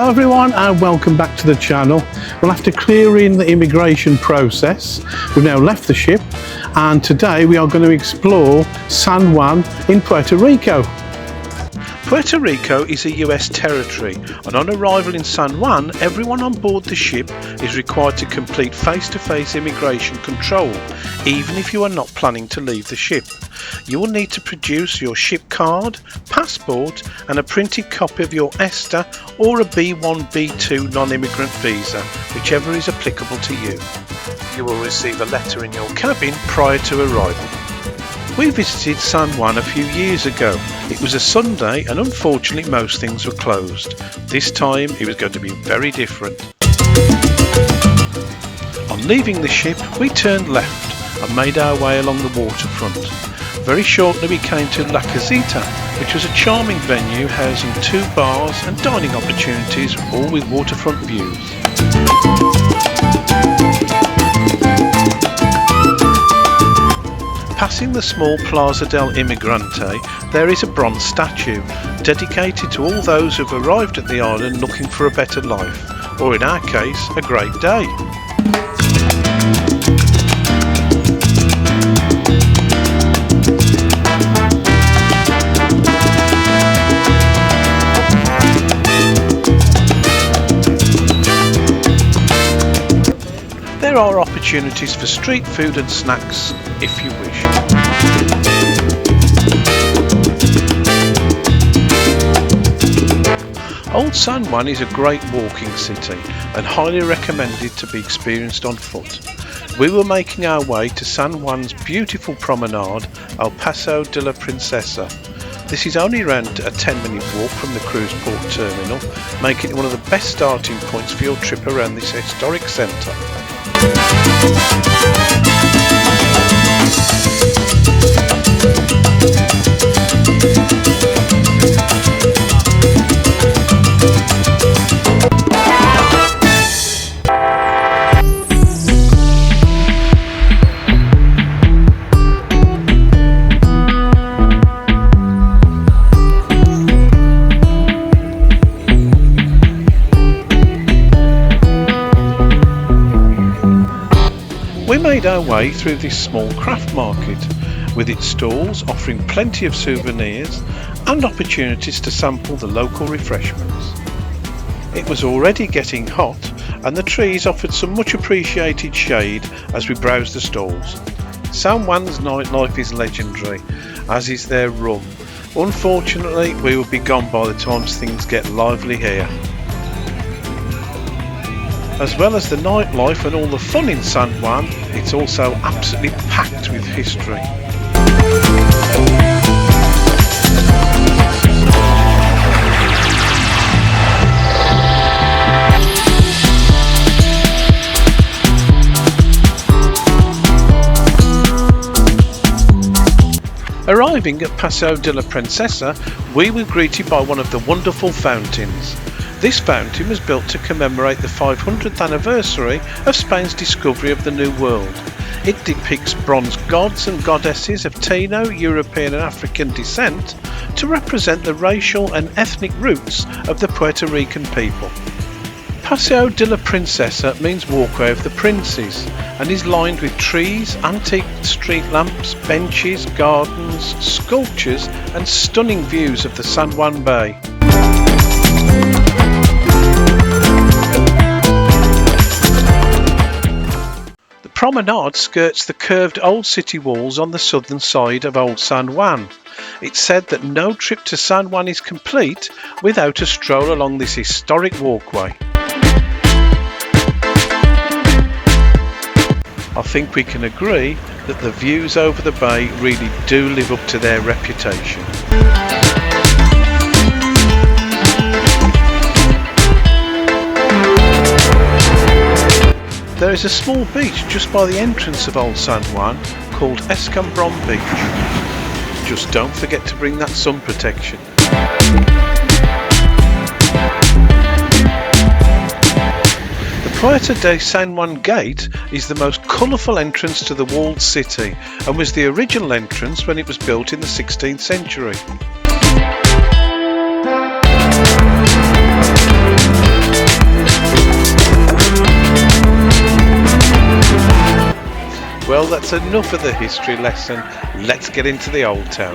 Hello everyone and welcome back to the channel. Well, after clearing the immigration process, we've now left the ship and today we are going to explore San Juan in Puerto Rico. Puerto Rico is a US territory, and on arrival in San Juan, everyone on board the ship is required to complete face-to-face immigration control, even if you are not planning to leave the ship. You will need to produce your ship card, passport and a printed copy of your ESTA or a B1, B2 non-immigrant visa, whichever is applicable to you. You will receive a letter in your cabin prior to arrival. We visited San Juan a few years ago. It was a Sunday and unfortunately most things were closed. This time it was going to be very different. On leaving the ship we turned left and made our way along the waterfront. Very shortly we came to La Casita, which was a charming venue housing 2 bars and dining opportunities, all with waterfront views. Passing the small Plaza del Inmigrante, there is a bronze statue dedicated to all those who have arrived at the island looking for a better life, or in our case, a great day. There are opportunities for street food and snacks if you wish. Old San Juan is a great walking city and highly recommended to be experienced on foot. We were making our way to San Juan's beautiful promenade, El Paseodelaprincesa. This is only around a 10-minute walk from the cruise port terminal, making it one of the best starting points for your trip around this historic centre. We made our way through this small craft market, with its stalls offering plenty of souvenirs and opportunities to sample the local refreshments. It was already getting hot and the trees offered some much appreciated shade as we browsed the stalls. San Juan's nightlife is legendary, as is their rum. Unfortunately, we will be gone by the time things get lively here. As well as the nightlife and all the fun in San Juan, it's also absolutely packed with history. Arriving at Paseo de la Princesa, we were greeted by one of the wonderful fountains. This fountain was built to commemorate the 500th anniversary of Spain's discovery of the New World. It depicts bronze gods and goddesses of Taino, European and African descent to represent the racial and ethnic roots of the Puerto Rican people. Paseo de la Princesa means walkway of the princes and is lined with trees, antique street lamps, benches, gardens, sculptures and stunning views of the San Juan Bay. The promenade skirts the curved old city walls on the southern side of Old San Juan. It's said that no trip to San Juan is complete without a stroll along this historic walkway. I think we can agree that the views over the bay really do live up to their reputation. There is a small beach just by the entrance of Old San Juan called Escambron Beach. Just don't forget to bring that sun protection. The Puerta de San Juan Gate is the most colourful entrance to the walled city and was the original entrance when it was built in the 16th century. Well, that's enough of the history lesson. Let's get into the old town.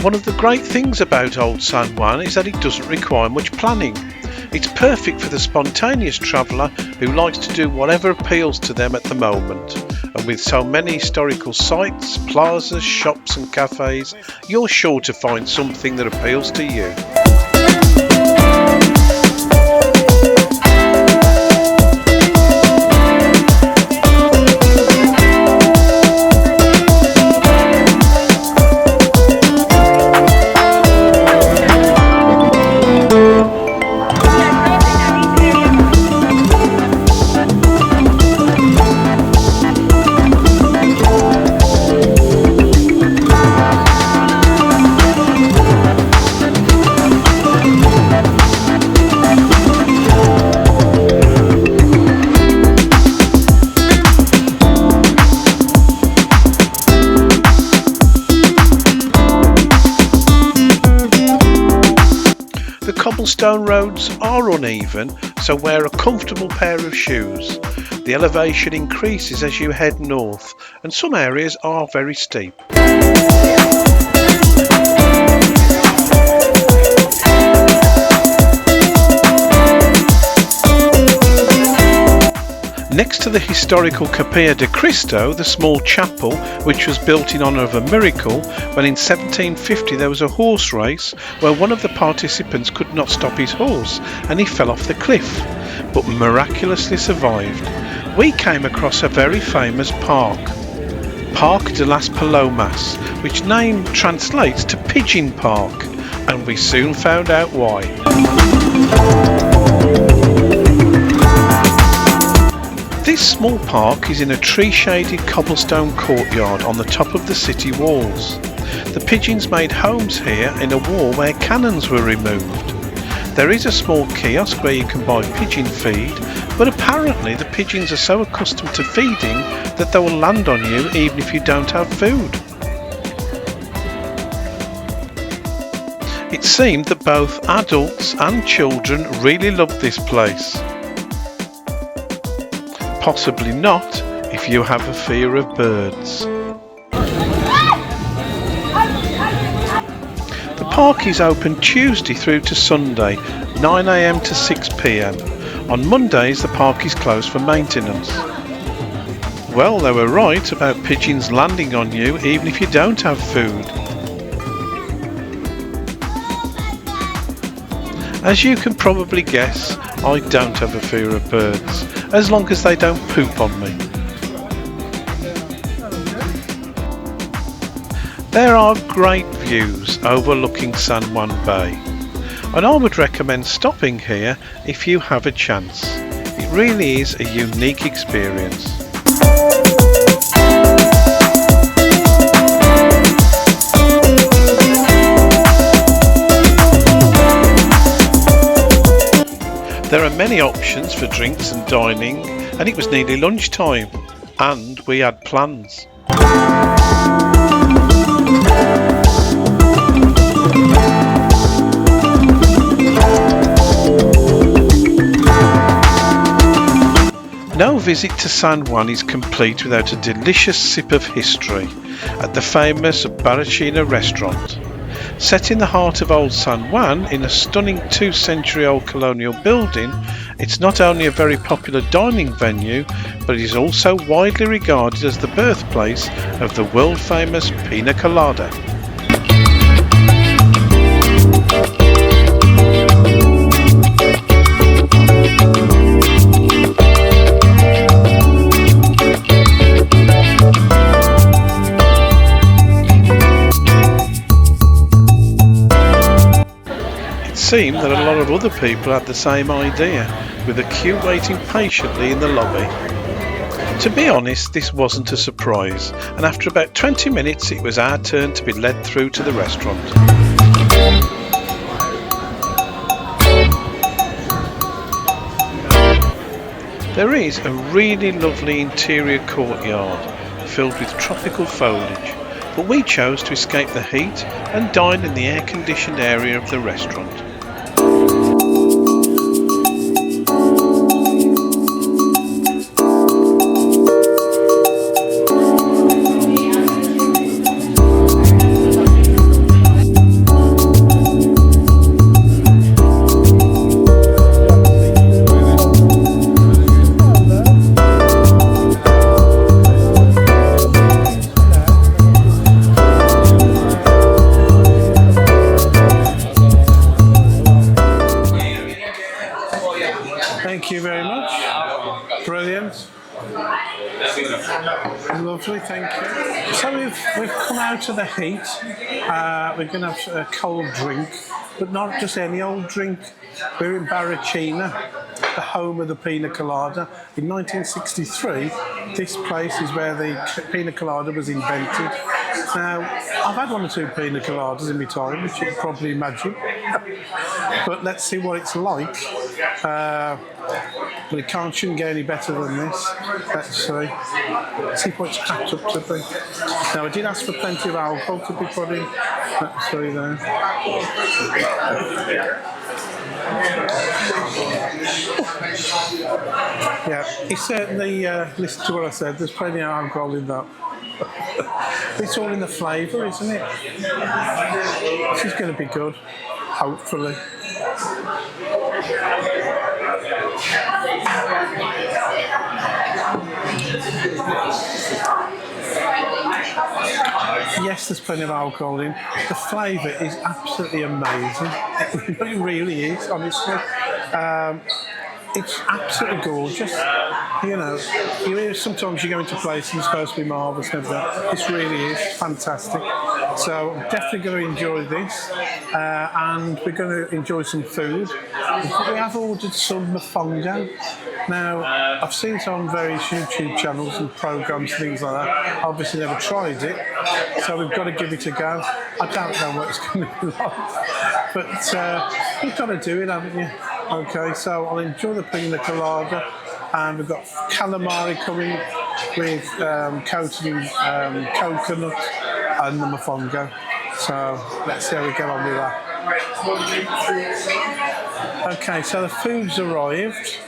One of the great things about Old San Juan is that it doesn't require much planning. It's perfect for the spontaneous traveller who likes to do whatever appeals to them at the moment. And with so many historical sites, plazas, shops and cafes, you're sure to find something that appeals to you. Cobblestone roads are uneven, so wear a comfortable pair of shoes. The elevation increases as you head north, and some areas are very steep. Next to the historical Capilla de Cristo, the small chapel, which was built in honour of a miracle when in 1750 there was a horse race where one of the participants could not stop his horse and he fell off the cliff, but miraculously survived. We came across a very famous park, Parque de las Palomos, which name translates to Pigeon Park, and we soon found out why. This small park is in a tree-shaded cobblestone courtyard on the top of the city walls. The pigeons made homes here in a wall where cannons were removed. There is a small kiosk where you can buy pigeon feed, but apparently the pigeons are so accustomed to feeding that they will land on you even if you don't have food. It seemed that both adults and children really loved this place. Possibly not if you have a fear of birds. The park is open Tuesday through to Sunday, 9 AM to 6 PM. On Mondays the park is closed for maintenance. Well, they were right about pigeons landing on you even if you don't have food. As you can probably guess, I don't have a fear of birds, as long as they don't poop on me. There are great views overlooking San Juan Bay, and I would recommend stopping here if you have a chance. It really is a unique experience. There are many options for drinks and dining, and it was nearly lunchtime, and we had plans. No visit to San Juan is complete without a delicious sip of history at the famous Barrachina restaurant. Set in the heart of Old San Juan in a stunning 2-century-old colonial building, it's not only a very popular dining venue, but it is also widely regarded as the birthplace of the world-famous Pina Colada. It seemed that a lot of other people had the same idea, with a queue waiting patiently in the lobby. To be honest, this wasn't a surprise, and after about 20 minutes it was our turn to be led through to the restaurant. There is a really lovely interior courtyard, filled with tropical foliage, but we chose to escape the heat and dine in the air-conditioned area of the restaurant. Thank you very much. Brilliant. Lovely, thank you. So we've come out of the heat. We're going to have a cold drink, but not just any old drink. We're in Barrachina, the home of the Pina Colada. In 1963, this place is where the Pina Colada was invented. Now, I've had 1 or 2 Pina Coladas in my time, which you can probably imagine. But let's see what it's like. But it shouldn't get any better than this. Let's see. See what it's cracked up to be. Now, I did ask for plenty of alcohol to be put in. Let's see there. Yeah, he certainly listened to what I said. There's plenty of alcohol in that. It's all in the flavour, isn't it? This is going to be good, hopefully. Yes, there's plenty of alcohol in. The flavour is absolutely amazing. It really is, honestly. It's absolutely gorgeous. You know, sometimes you go into places it's supposed to be marvellous and everything. This really is fantastic. So I'm definitely going to enjoy this, and we're going to enjoy some food. We have ordered some mofongo. Now, I've seen it on various YouTube channels and programmes, things like that. Obviously never tried it, so we've got to give it a go. I don't know what it's going to be like, but you've got to do it, haven't you? Okay, so I'll enjoy the Pina Colada, and we've got calamari coming with coated in coconut and the mofongo. So let's see how we get on with that. Okay, so the food's arrived.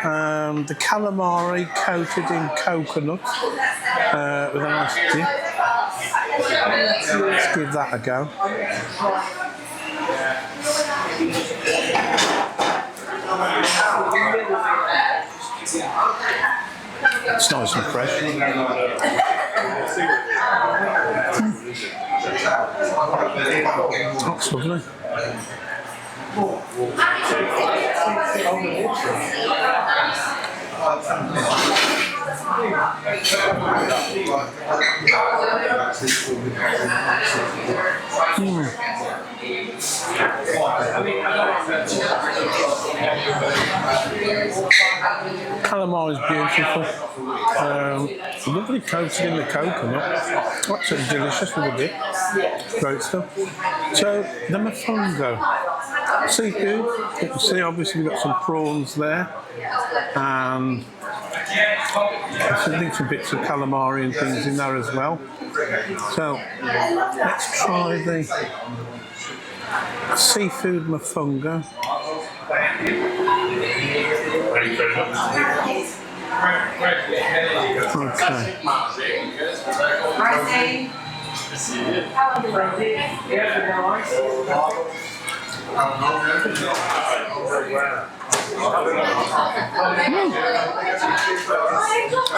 The calamari coated in coconut with a nice dip. Let's give that a go. It's nice and fresh. That's lovely. Calamari is beautiful. Lovely coated in the coconut. Absolutely delicious with a dip. Great stuff. So the mofongo. Seafood. You can see obviously we've got some prawns there. And I think some bits of calamari and things in there as well. So let's try the seafood mofongo. Okay.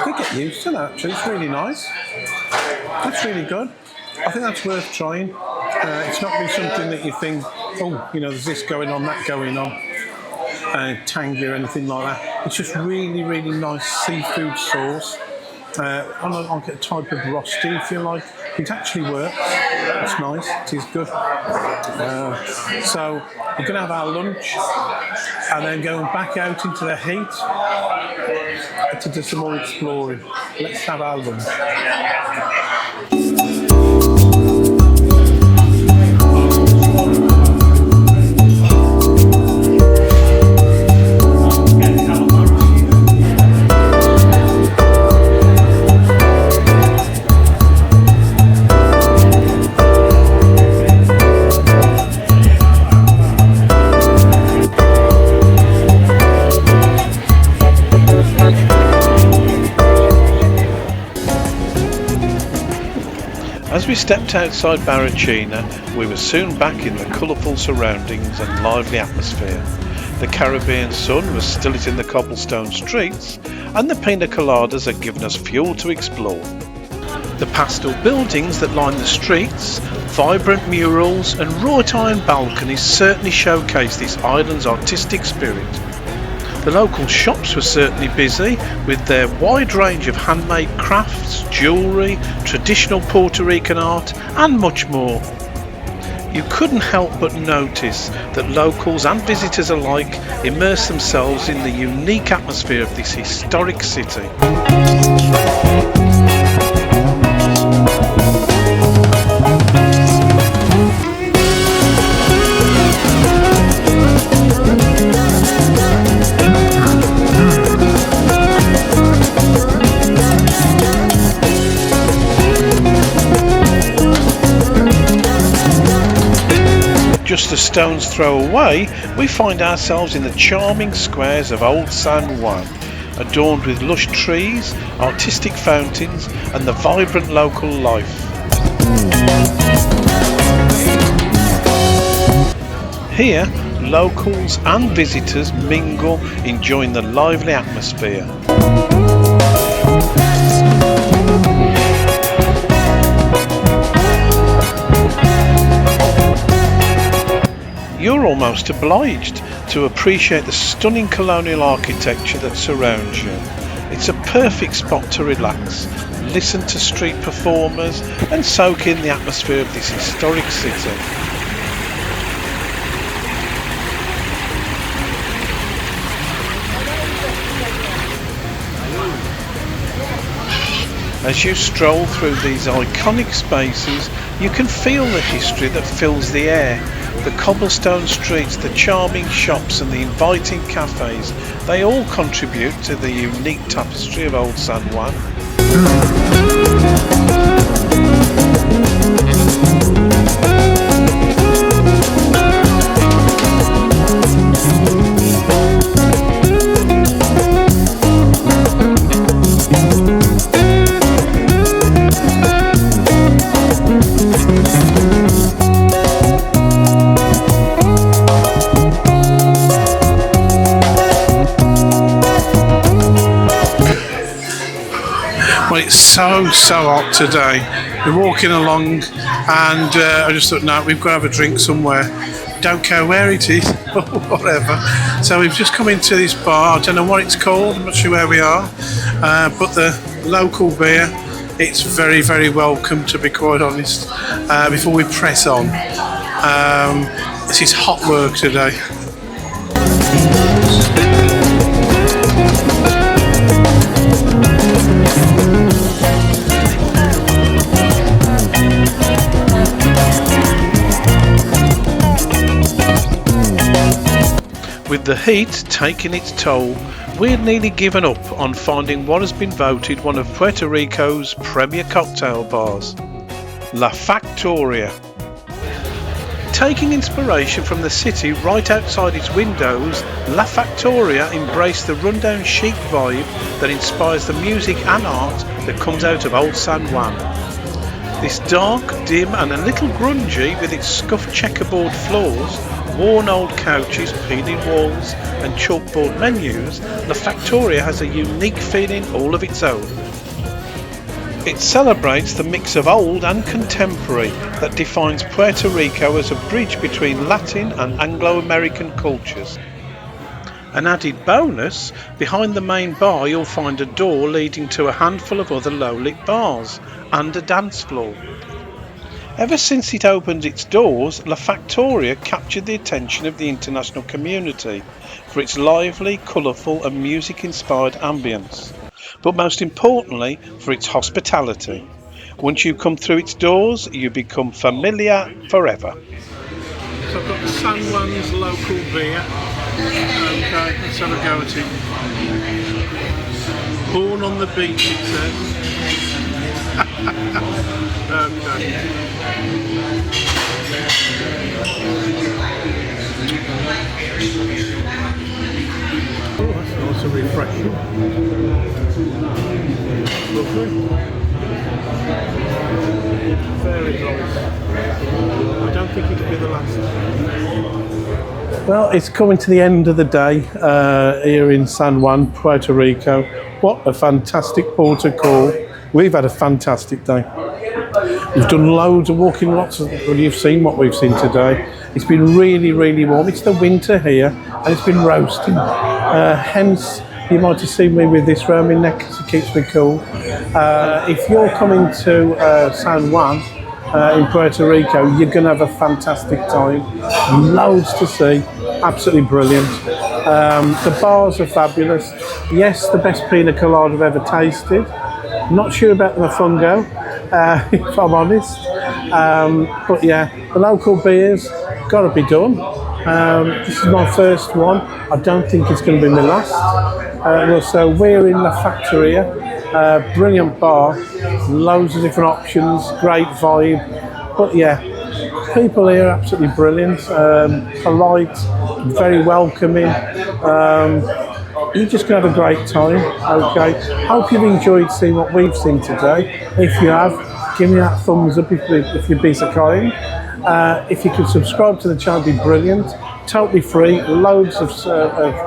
I get used to that actually, it's really nice. That's really good. I think that's worth trying. It's not really something that you think, oh, you know, there's this going on, that going on, tangy or anything like that. It's just really, really nice seafood sauce. Like a type of rosti, if you like. It actually works. It's nice. It is good. So we're going to have our lunch and then going back out into the heat to do some more exploring. Let's have our lunch. we stepped outside Barrachina, we were soon back in the colourful surroundings and lively atmosphere. The Caribbean sun was still in the cobblestone streets, and the Pina Coladas had given us fuel to explore. The pastel buildings that line the streets, vibrant murals and wrought iron balconies certainly showcase this island's artistic spirit. The local shops were certainly busy with their wide range of handmade crafts, jewellery, traditional Puerto Rican art and much more. You couldn't help but notice that locals and visitors alike immerse themselves in the unique atmosphere of this historic city. Just a stone's throw away, we find ourselves in the charming squares of Old San Juan, adorned with lush trees, artistic fountains and the vibrant local life. Here, locals and visitors mingle, enjoying the lively atmosphere. You're almost obliged to appreciate the stunning colonial architecture that surrounds you. It's a perfect spot to relax, listen to street performers and soak in the atmosphere of this historic city. As you stroll through these iconic spaces, you can feel the history that fills the air. The cobblestone streets, the charming shops and the inviting cafes, they all contribute to the unique tapestry of Old San Juan. Well, it's so hot today. We're walking along and I just thought, no, we've got to have a drink somewhere. Don't care where it is or whatever. So we've just come into this bar. I don't know what it's called, I'm not sure where we are. But the local beer, it's very welcome, to be quite honest, before we press on. This is hot work today. With the heat taking its toll, we'd nearly given up on finding what has been voted one of Puerto Rico's premier cocktail bars, Lafactoriia. Taking inspiration from the city right outside its windows, Lafactoriia embraced the rundown chic vibe that inspires the music and art that comes out of Old San Juan. This dark, dim and a little grungy with its scuffed checkerboard floors, worn old couches, peeling walls and chalkboard menus, Lafactoriia has a unique feeling all of its own. It celebrates the mix of old and contemporary that defines Puerto Rico as a bridge between Latin and Anglo-American cultures. An added bonus, behind the main bar you'll find a door leading to a handful of other low-lit bars and a dance floor. Ever since it opened its doors, Lafactoriia captured the attention of the international community for its lively, colourful and music-inspired ambience, but most importantly for its hospitality. Once you come through its doors, you become familiar forever. So I've got San Juan's local beer. Okay, let's have a go at it. Born on the beach, it says. Okay. Oh, that's nice and refreshing. Lovely. Very nice. I don't think it'll be the last. Well, it's coming to the end of the day here in San Juan, Puerto Rico. What a fantastic port of call. We've had a fantastic day. We've done loads of walking, lots of, well, you've seen what we've seen today. It's been really, really warm. It's the winter here and it's been roasting. Hence, you might have seen me with this round my neck because it keeps me cool. If you're coming to San Juan in Puerto Rico, you're going to have a fantastic time. Loads to see. Absolutely brilliant. The bars are fabulous. Yes, the best Pina Colada I've ever tasted. Not sure about the Mofongo, if I'm honest. But yeah, the local beers, got to be done. This is my first one. I don't think it's going to be my last. So we're in lafactoriia, brilliant bar, loads of different options, great vibe. But yeah, people here are absolutely brilliant, polite, very welcoming. You're just going to have a great time, okay? Hope you've enjoyed seeing what we've seen today. If you have, give me that thumbs up if you'd be so kind. If you could subscribe to the channel, it'd be brilliant. Totally free, loads of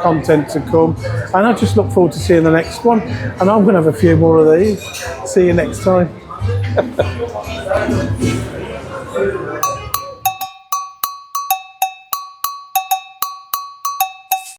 content to come. And I just look forward to seeing the next one. And I'm going to have a few more of these. See you next time.